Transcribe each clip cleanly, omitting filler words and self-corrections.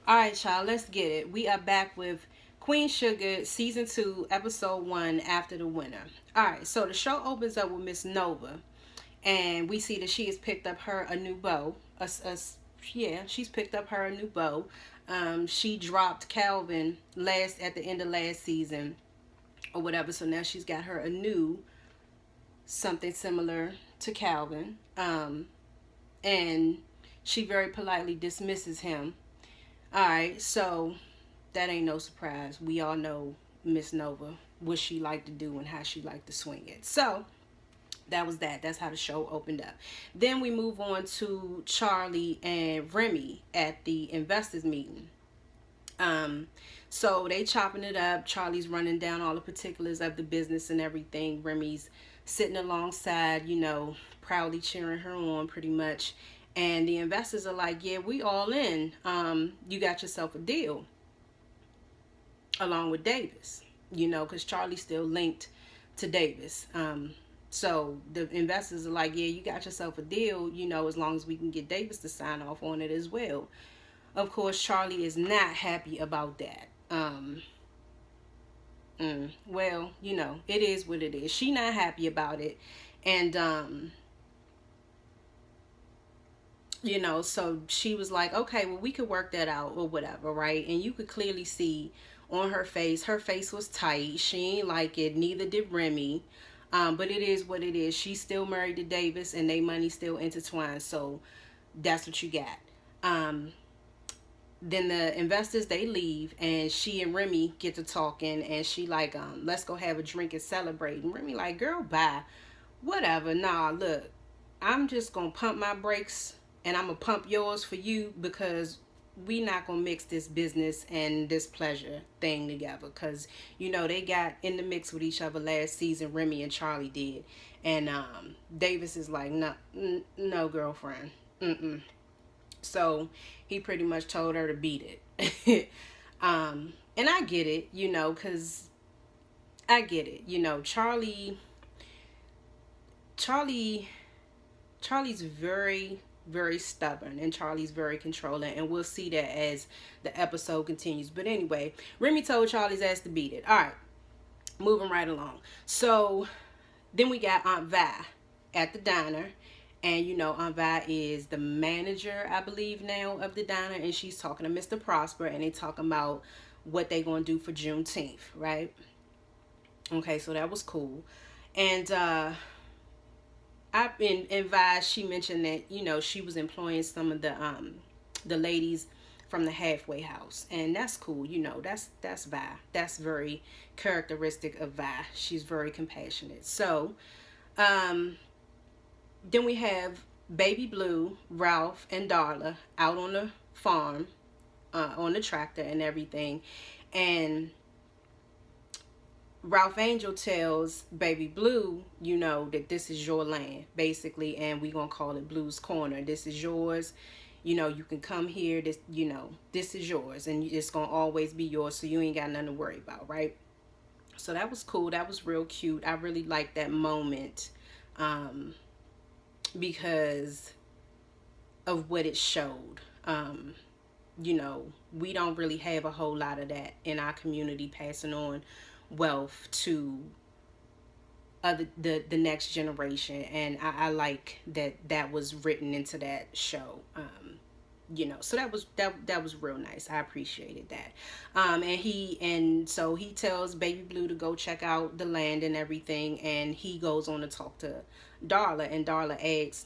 All right, y'all, let's get it. We are back with Queen Sugar, season 2, episode 1, After the Winter. All right, so the show opens up with Miss Nova, and we see that she has picked up her a new beau. Yeah, she's picked up her a new beau. She dropped Calvin last at the end of last season or whatever, so now she's got her a new something similar to Calvin. And she very politely dismisses him. All right, so that ain't no surprise. We all know Miss Nova, what she liked to do and how she liked to swing it. So that was that. That's how the show opened up. Then we move on to Charlie and Remy at the investors meeting. Um, so they chopping it up. Charlie's running down all the particulars of the business and everything. Remy's sitting alongside, proudly cheering her on pretty much. And the investors are like, yeah, we all in. You got yourself a deal along with Davis, because Charlie's still linked to Davis. So the investors are like, yeah, you got yourself a deal, as long as we can get Davis to sign off on it as well. Of course, Charlie is not happy about that. Well, it is what it is. She not happy about it. And, so she was like, okay, well, we could work that out or whatever, right? And you could clearly see on her face was tight. She ain't like it. Neither did Remy. But it is what it is. She's still married to Davis and they money still intertwined. So that's what you got. Then the investors, they leave and she and Remy get to talking and she like, let's go have a drink and celebrate. And Remy like, girl, bye. Whatever. Nah, look, I'm just going to pump my brakes and I'm going to pump yours for you because we not going to mix this business and this pleasure thing together. Because, they got in the mix with each other last season, Remy and Charlie did. And Davis is like, no, girlfriend. So he pretty much told her to beat it. And I get it, because I get it. Charlie's very, very stubborn and Charlie's very controlling, and we'll see that as the episode continues. But anyway, Remy told Charlie's ass to beat it. All right, moving right along. So then we got Aunt Vi at the diner, and Aunt Vi is the manager, I believe now, of the diner, and she's talking to Mr. Prosper, and they talking about what they gonna do for Juneteenth, right? Okay, so that was cool. And in Vi, she mentioned that she was employing some of the ladies from the halfway house, and that's cool. That's Vi. That's very characteristic of Vi. She's very compassionate. So then we have Baby Blue, Ralph, and Darla out on the farm, on the tractor and everything, and Ralph Angel tells Baby Blue, that this is your land, basically, and we gonna call it Blue's Corner. This is yours. You can come here. This is yours, and it's gonna always be yours, so you ain't got nothing to worry about, right? So that was cool. That was real cute. I really liked that moment, because of what it showed. We don't really have a whole lot of that in our community, passing on wealth to the next generation, and I like that was written into that show. So that was real nice. I appreciated that. And so he tells Baby Blue to go check out the land and everything, and he goes on to talk to Darla, and Darla asks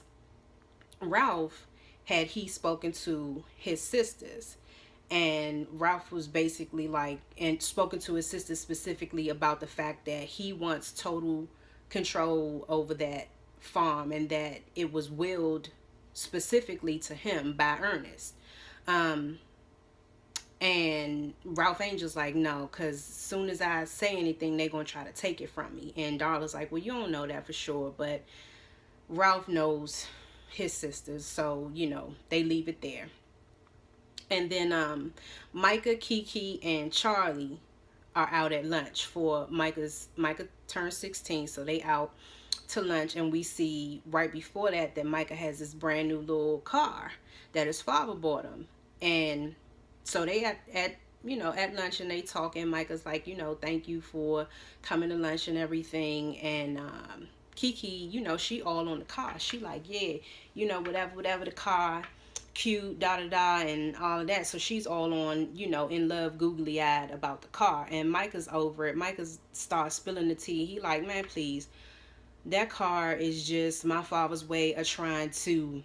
Ralph had he spoken to his sisters. And Ralph was basically like, and spoken to his sister specifically about the fact that he wants total control over that farm and that it was willed specifically to him by Ernest. And Ralph Angel's like, no, because as soon as I say anything, they're going to try to take it from me. And Darla's like, well, you don't know that for sure, but Ralph knows his sisters, so, they leave it there. And then Micah, Kiki, and Charlie are out at lunch for Micah turned 16, so they out to lunch, and we see right before that Micah has this brand new little car that his father bought him. And So they at at lunch and they talking. Micah's like, thank you for coming to lunch and everything. And Kiki, she all on the car. She like, yeah, whatever the car, cute, da da da, and all of that. So she's all on, in love, googly eyed about the car. And Micah's over it. Micah starts spilling the tea. He like, man, please, that car is just my father's way of trying to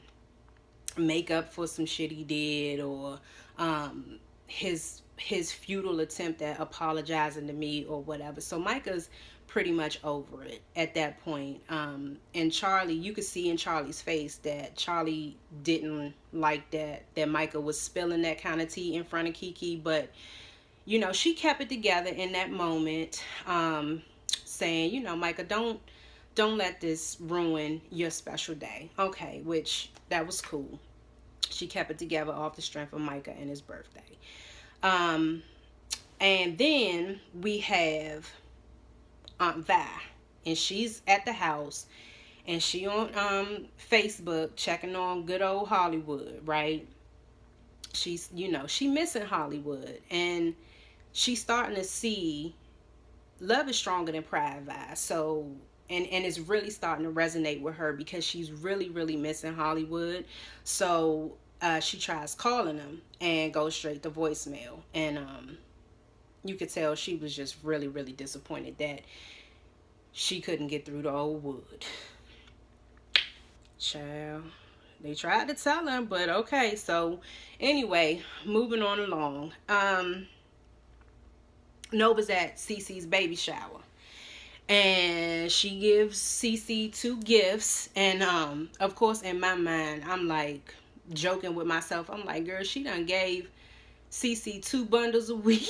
make up for some shit he did, or his futile attempt at apologizing to me or whatever. So Micah's pretty much over it at that point. And Charlie, you could see in Charlie's face that Charlie didn't like that Micah was spilling that kind of tea in front of Kiki, but she kept it together in that moment, saying, Micah, don't let this ruin your special day. Okay, which that was cool. She kept it together off the strength of Micah and his birthday. And then we have Aunt Vi, and she's at the house, and she on Facebook checking on good old Hollywood, right? She's she missing Hollywood, and she's starting to see love is stronger than pride, Vi. So and it's really starting to resonate with her because she's really, really missing Hollywood. So she tries calling him and goes straight to voicemail. And you could tell she was just really, really disappointed that she couldn't get through the old wood. Child, they tried to tell him, but okay. So anyway, moving on along. Nova's at Cece's baby shower, and she gives Cece 2 gifts. And of course, in my mind, I'm like joking with myself. I'm like, girl, she done gave Cece 2 bundles of weed.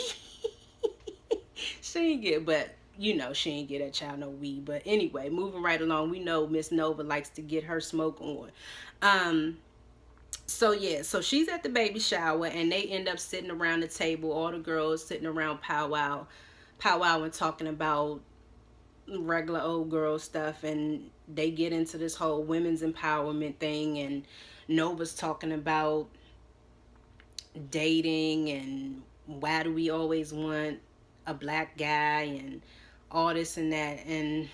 She ain't get, but she ain't get that child no weed. But anyway, moving right along, we know Miss Nova likes to get her smoke on. So yeah, so she's at the baby shower, and they end up sitting around the table, all the girls sitting around powwow and talking about regular old girl stuff, and they get into this whole women's empowerment thing, and Nova's talking about dating and why do we always want a black guy and all this and that. And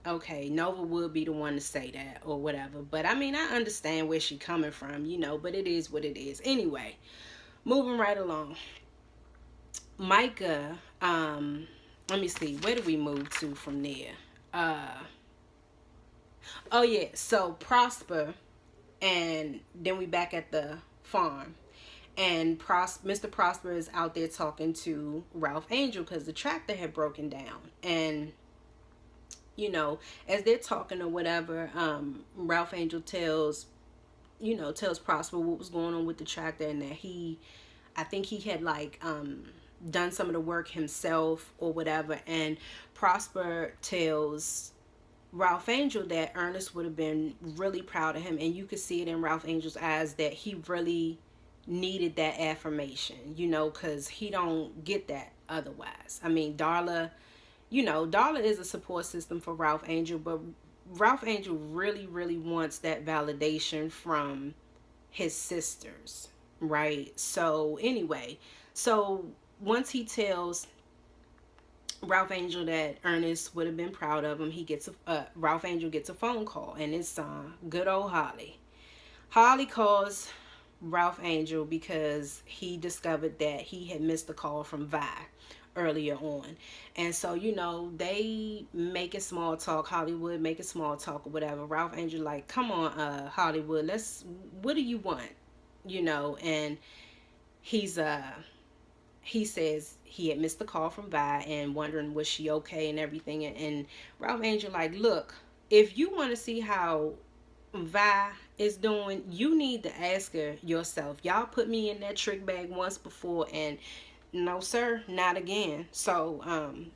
okay, Nova would be the one to say that or whatever, but I mean, I understand where she's coming from, but it is what it is. Anyway, moving right along. Micah, let me see, where do we move to from there? Oh yeah, so Prosper, and then we back at the farm, and Mr. Prosper is out there talking to Ralph Angel because the tractor had broken down. And as they're talking or whatever, Ralph Angel tells Prosper what was going on with the tractor, and that I think he had like done some of the work himself or whatever. And Prosper tells Ralph Angel that Ernest would have been really proud of him, and you could see it in Ralph Angel's eyes that he really needed that affirmation, because he don't get that otherwise. I mean, Darla is a support system for Ralph Angel, but Ralph Angel really, really wants that validation from his sisters, right? So anyway, so once he tells Ralph Angel that Ernest would have been proud of him, Ralph Angel gets a phone call, and it's good old Holly. Holly calls Ralph Angel because he discovered that he had missed a call from Vi earlier on. And so they making small talk, Hollywood making small talk or whatever. Ralph Angel like, come on, Hollywood, what do you want? And he says he had missed the call from Vi and wondering was she okay and everything. And Ralph Angel like, look, if you want to see how Vi is doing, you need to ask her yourself. Y'all put me in that trick bag once before, and no sir, not again. So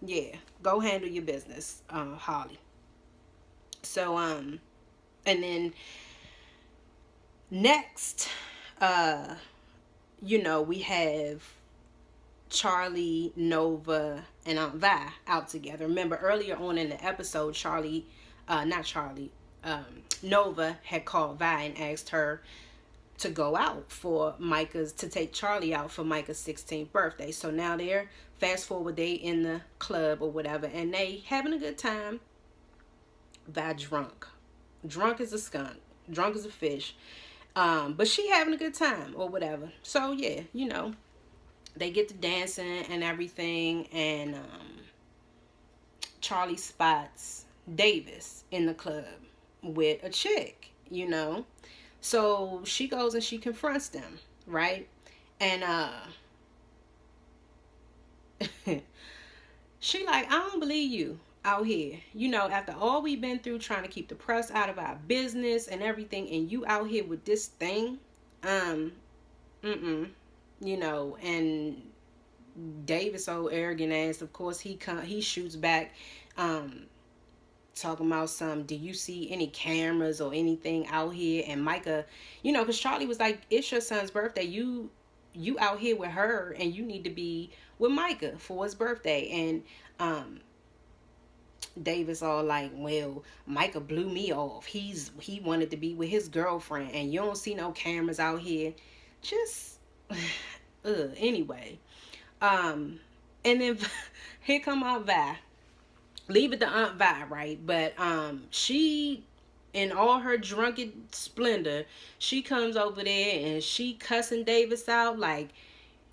yeah, go handle your business, Holly. So and then next we have Charlie, Nova, and Aunt Vi out together. Remember earlier on in the episode, Nova had called Vi and asked her to go out for Micah's, to take Charlie out for Micah's 16th birthday. So now they're, fast forward, they in the club or whatever, and they having a good time. Vi drunk as a skunk, drunk as a fish, but she having a good time or whatever. So yeah, you know, they get to dancing and everything, and Charlie spots Davis in the club with a chick, you know. So she goes and she confronts them, right? And she like, I don't believe you out here, you know, after all we've been through trying to keep the press out of our business and everything, and you out here with this thing. You know. And Davis, old arrogant ass, of course, he shoots back, talking about some, do you see any cameras or anything out here? And Micah, you know, because Charlie was like, it's your son's birthday, you out here with her, and you need to be with Micah for his birthday. And Davis all like, well, Micah blew me off, he wanted to be with his girlfriend, and you don't see no cameras out here. Just anyway. And then here come Aunt Vi. Leave it to Aunt Vi, right? But she, in all her drunken splendor, she comes over there and she cussing Davis out like,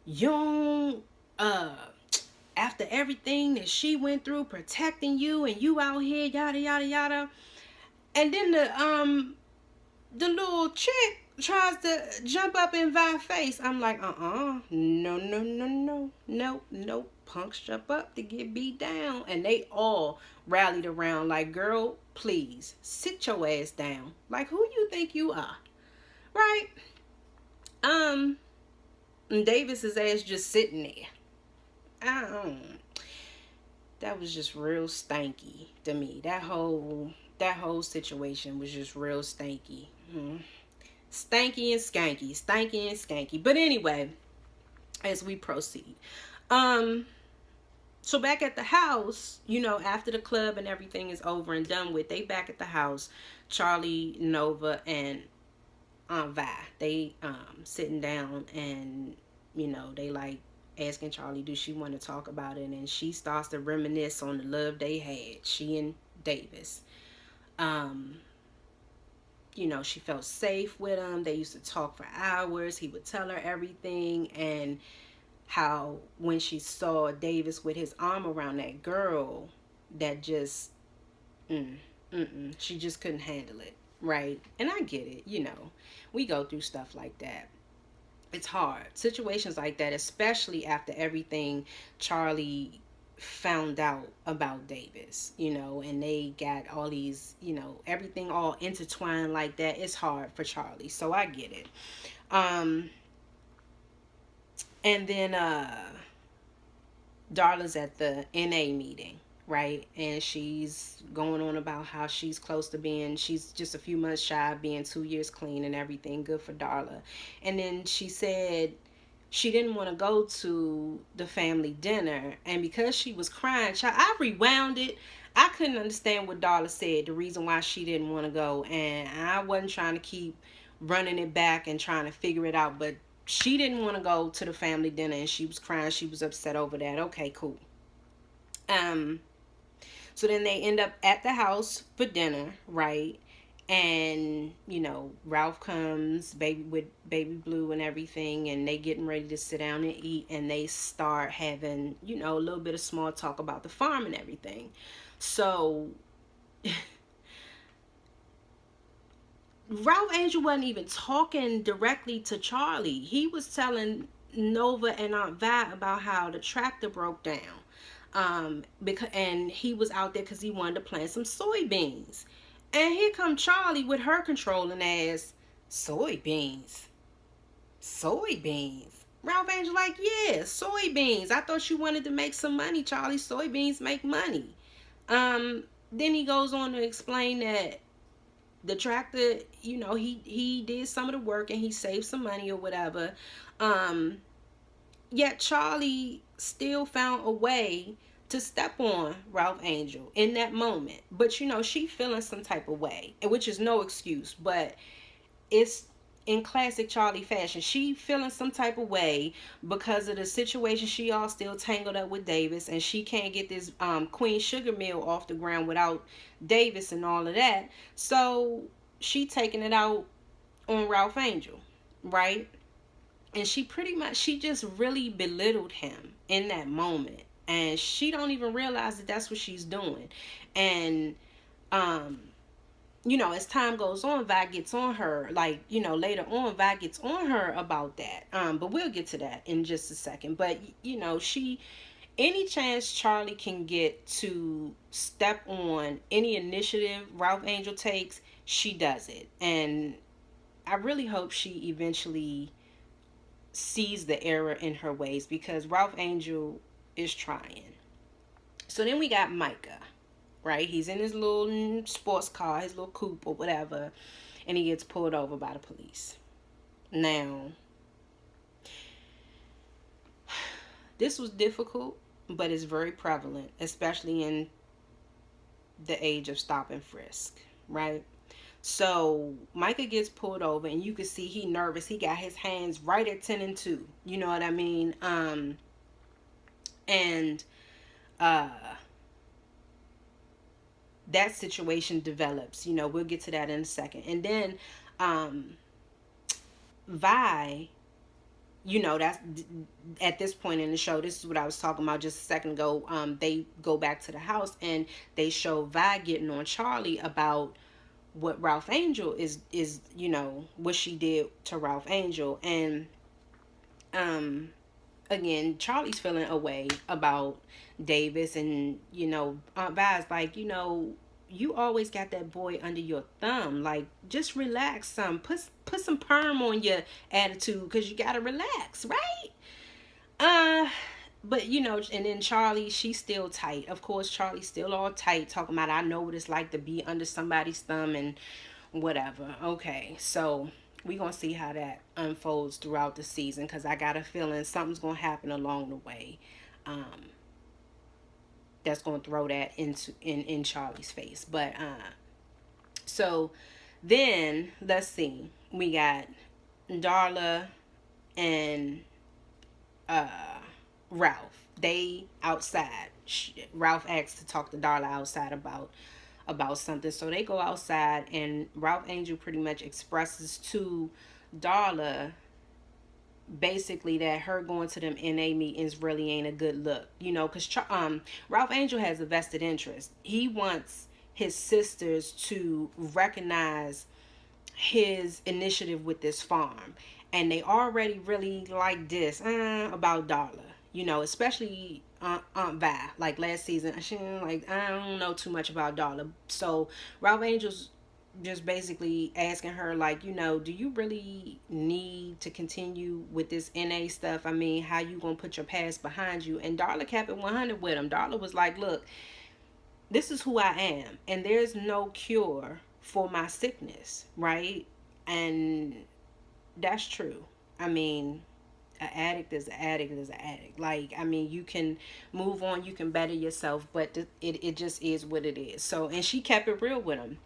you don't, after everything that she went through protecting you, and you out here yada yada yada. And then the little chick tries to jump up in Vi's face. I'm like, no, punks jump up to get beat down. And they all rallied around like, girl, please sit your ass down. Like, who you think you are, right? And Davis's ass just sitting there. That was just real stanky to me. That whole situation was just real stanky. Stanky and skanky. But anyway, as we proceed, so back at the house, you know, after the club and everything is over and done with, they back at the house. Charlie, Nova, and Aunt Vi, they sitting down, and you know, they like asking Charlie, do she want to talk about it? And she starts to reminisce on the love they had, she and Davis. You know, she felt safe with him. They used to talk for hours. He would tell her everything, and how when she saw Davis with his arm around that girl, that just she just couldn't handle it, right? And I get it, you know, we go through stuff like that. It's hard, situations like that, especially after everything Charlie found out about Davis, you know, and they got all these, you know, everything all intertwined like that. It's hard for Charlie, so I get it. And then Darla's at the NA meeting, right? And she's going on about how she's close to being, she's just a few months shy of being 2 years clean and everything. Good for Darla. And then she said she didn't want to go to the family dinner, and because she was crying, I rewound it. I couldn't understand what Darla said, the reason why she didn't want to go, and I wasn't trying to keep running it back and trying to figure it out, but she didn't want to go to the family dinner, and she was crying. She was upset over that. Okay, cool. So then they end up at the house for dinner, right? And, you know, Ralph comes, with baby Blue and everything, and they getting ready to sit down and eat, and they start having, you know, a little bit of small talk about the farm and everything. So Ralph Angel wasn't even talking directly to Charlie. He was telling Nova and Aunt Vi about how the tractor broke down. And he was out there because he wanted to plant some soybeans. And here come Charlie with her controlling ass. Soybeans. Ralph Angel like, yeah, soybeans. I thought you wanted to make some money, Charlie. Soybeans make money. Then he goes on to explain that the tractor, you know, he did some of the work and he saved some money or whatever. Yet Charlie still found a way to step on Ralph Angel in that moment. But, you know, she feeling some type of way, which is no excuse, but it's in classic Charlie fashion, she feeling some type of way because of the situation. She all still tangled up with Davis, and she can't get this Queen Sugar Mill off the ground without Davis and all of that. So she taking it out on Ralph Angel, right? And she just really belittled him in that moment, and she don't even realize that that's what she's doing. And um as time goes on, Vi gets on her, like, later on, Vi gets on her about that. But we'll get to that in just a second. But, she, any chance Charlie can get to step on any initiative Ralph Angel takes, she does it. And I really hope she eventually sees the error in her ways, because Ralph Angel is trying. So then we got Micah, right? He's in his little sports car, his little coupe or whatever, and he gets pulled over by the police. Now, this was difficult, but it's very prevalent, especially in the age of stop and frisk, right? So Micah gets pulled over, and you can see he nervous. He got his hands right at 10 and 2. You know what I mean? And that situation develops. We'll get to that in a second. And then Vi, that's at this point in the show, this is what I was talking about just a second ago. They go back to the house, and they show Vi getting on Charlie about what Ralph Angel is what she did to Ralph Angel. And again, Charlie's feeling a way about Davis, and Aunt Vi's like, you always got that boy under your thumb. Like, just relax some. Put some perm on your attitude, because you gotta relax, right? But and then Charlie, she's still tight. Of course, Charlie's still all tight, talking about, I know what it's like to be under somebody's thumb and whatever. Okay, so we gonna see how that unfolds throughout the season, because I got a feeling something's gonna happen along the way. That's gonna throw that in Charlie's face. But so then let's see. We got Darla and Ralph. They outside. Ralph asks to talk to Darla outside about something. So they go outside, and Ralph Angel pretty much expresses to Darla basically that her going to them NA meetings really ain't a good look, because Ralph Angel has a vested interest. He wants his sisters to recognize his initiative with this farm, and they already really like this about Darla, especially Aunt Vi. Like last season, she like, I don't know too much about Darla. So Ralph Angel's just basically asking her, like, do you really need to continue with this NA stuff? I mean, how you gonna put your past behind you? And Darla kept it 100 with him. Darla was like, look, this is who I am, and there's no cure for my sickness, right? And that's true. I mean, an addict is an addict is an addict. Like, I mean, you can move on, you can better yourself, but it just is what it is. So, and she kept it real with him.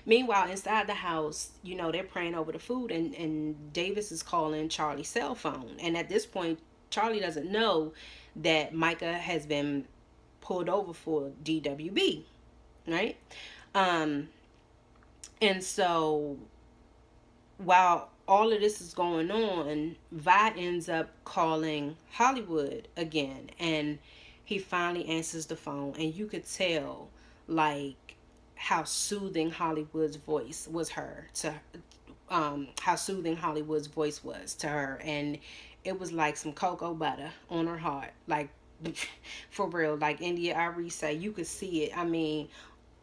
Meanwhile, inside the house, they're praying over the food, and Davis is calling Charlie's cell phone. And at this point, Charlie doesn't know that Micah has been pulled over for DWB, right? And so while all of this is going on, Vi ends up calling Hollywood again, and he finally answers the phone, and you could tell, like, how soothing Hollywood's voice was how soothing Hollywood's voice was to her, and it was like some cocoa butter on her heart, like, for real. Like India Arie say, you could see it. I mean,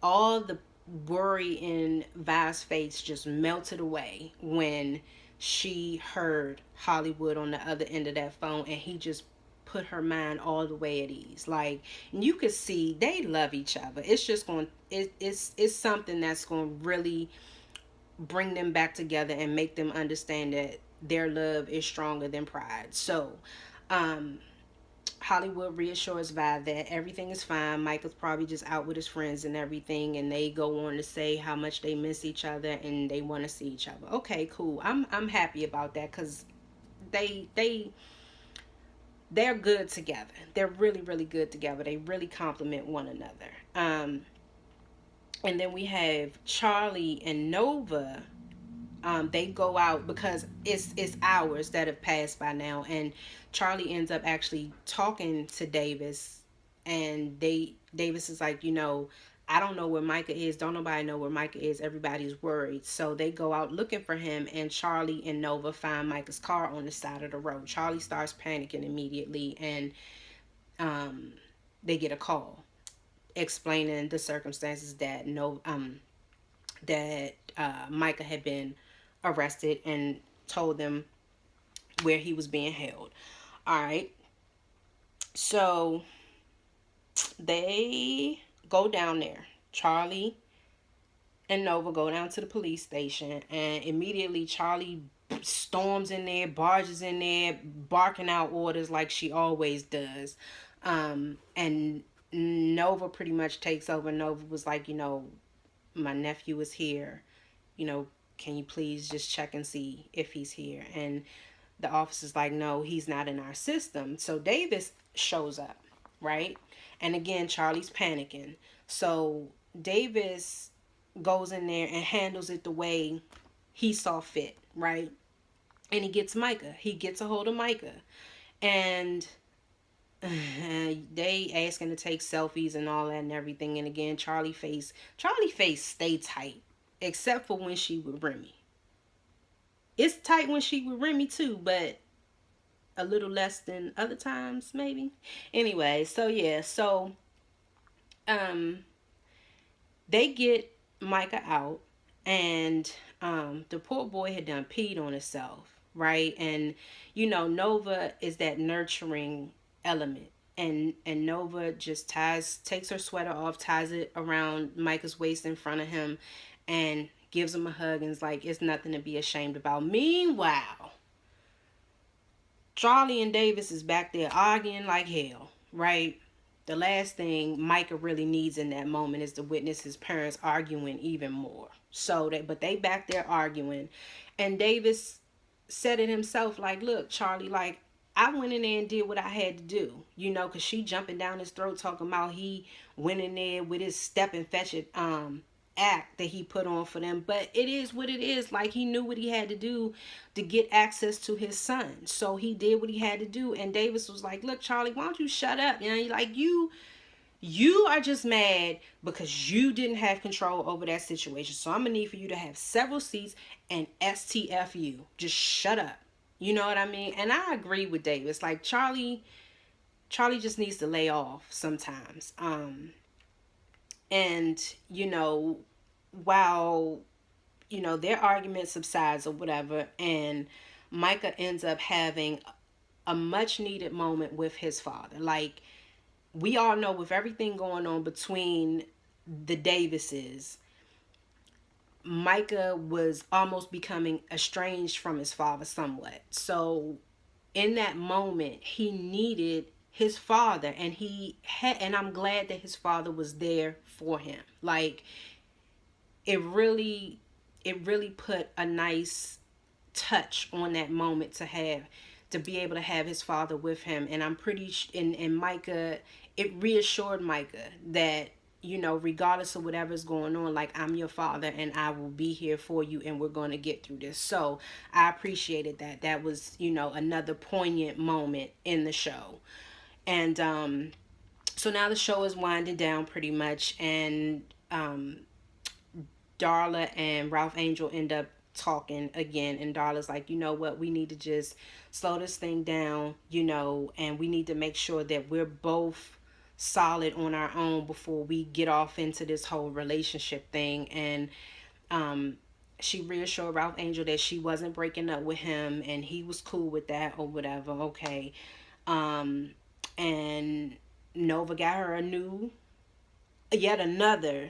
all the worry in Vi's face just melted away when she heard Hollywood on the other end of that phone, and he just put her mind all the way at ease. Like, you could see they love each other. It's just going, it's something that's going to really bring them back together and make them understand that their love is stronger than pride. So Hollywood reassures Vi that everything is fine. Michael's probably just out with his friends and everything, and they go on to say how much they miss each other and they want to see each other. Okay, cool. I'm happy about that because they they're good together. They're really good together. They really complement one another. And then we have Charlie and Nova. They go out because it's hours that have passed by now, and Charlie ends up actually talking to Davis, and Davis is like, I don't know where Micah is. Don't nobody know where Micah is. Everybody's worried. So they go out looking for him, and Charlie and Nova find Micah's car on the side of the road. Charlie starts panicking immediately, and they get a call explaining the circumstances that Micah had been arrested and told them where he was being held. All right. So they go down there. Charlie and Nova go down to the police station, and immediately Charlie storms in there, barges in there, barking out orders like she always does. And Nova pretty much takes over. Nova was like, my nephew is here. Can you please just check and see if he's here? And the officer's like, no, he's not in our system. So Davis shows up, right? And again, Charlie's panicking. So Davis goes in there and handles it the way he saw fit, right? And he gets Micah. He gets a hold of Micah. And they asking to take selfies and all that and everything. And again, Charlie face stay tight, except for when she with Remy. It's tight when she with Remy too, but a little less than other times maybe. Anyway, so yeah, they get Micah out, and the poor boy had done peed on himself, right? And Nova is that nurturing element, and Nova just takes her sweater off, ties it around Micah's waist in front of him, and gives him a hug, and is like, it's nothing to be ashamed about. Meanwhile, Charlie and Davis is back there arguing like hell, right? The last thing Micah really needs in that moment is to witness his parents arguing even more. But they back there arguing, and Davis said it himself, like, look, Charlie, like, I went in there and did what I had to do, because she jumping down his throat talking about he went in there with his step and fetch it act that he put on for them. But it is what it is. Like, he knew what he had to do to get access to his son, so he did what he had to do. And Davis was like, look, Charlie, why don't you shut up? You are just mad because you didn't have control over that situation. So I'm gonna need for you to have several seats and STFU. Just shut up. You know what I mean? And I agree with Davis. Like, Charlie just needs to lay off sometimes. And while their argument subsides or whatever, and Micah ends up having a much needed moment with his father. Like, we all know, with everything going on between the Davises, Micah was almost becoming estranged from his father somewhat. So in that moment, he needed his father, and I'm glad that his father was there for him. Like, it really put a nice touch on that moment to be able to have his father with him. And I'm pretty and Micah, it reassured Micah that, regardless of whatever's going on, like, I'm your father and I will be here for you, and we're going to get through this. So I appreciated that. That was, another poignant moment in the show. And so now the show is winding down pretty much, and Darla and Ralph Angel end up talking again, and Darla's like, you know what, we need to just slow this thing down, and we need to make sure that we're both solid on our own before we get off into this whole relationship thing. And she reassured Ralph Angel that she wasn't breaking up with him, and he was cool with that or whatever. Okay. And Nova got her yet another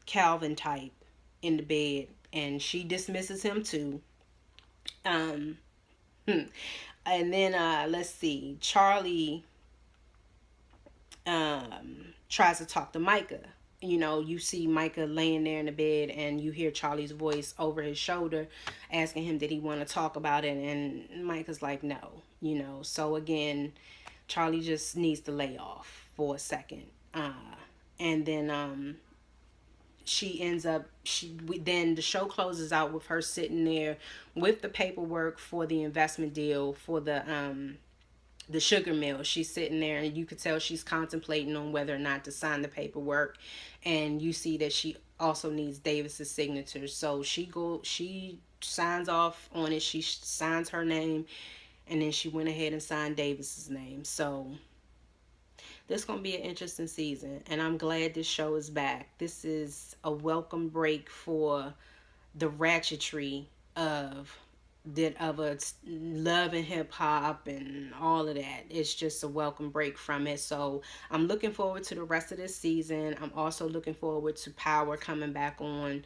Calvin type in the bed, and she dismisses him too. And then let's see, Charlie tries to talk to Micah. You know, you see Micah laying there in the bed, and you hear Charlie's voice over his shoulder asking him did he want to talk about it, and Micah's like no, you know. So again, Charlie just needs to lay off for a second. And then she ends up then the show closes out with her sitting there with the paperwork for the investment deal for the sugar mill. She's sitting there, and you could tell she's contemplating on whether or not to sign the paperwork. And you see that she also needs Davis's signature, so she signs off on it. She signs her name, and then she went ahead and signed Davis's name. So this is going to be an interesting season, and I'm glad this show is back. This is a welcome break for the ratchetry of a love and hip hop and all of that. It's just a welcome break from it. So I'm looking forward to the rest of this season. I'm also looking forward to Power coming back on.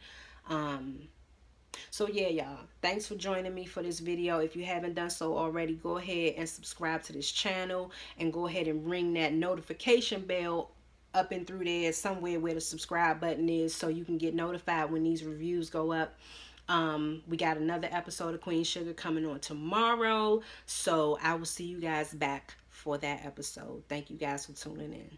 So yeah, y'all, thanks for joining me for this video. If you haven't done so already, go ahead and subscribe to this channel, and go ahead and ring that notification bell up and through there somewhere where the subscribe button is, so you can get notified when these reviews go up. We got another episode of Queen Sugar coming on tomorrow, so I will see you guys back for that episode. Thank you guys for tuning in.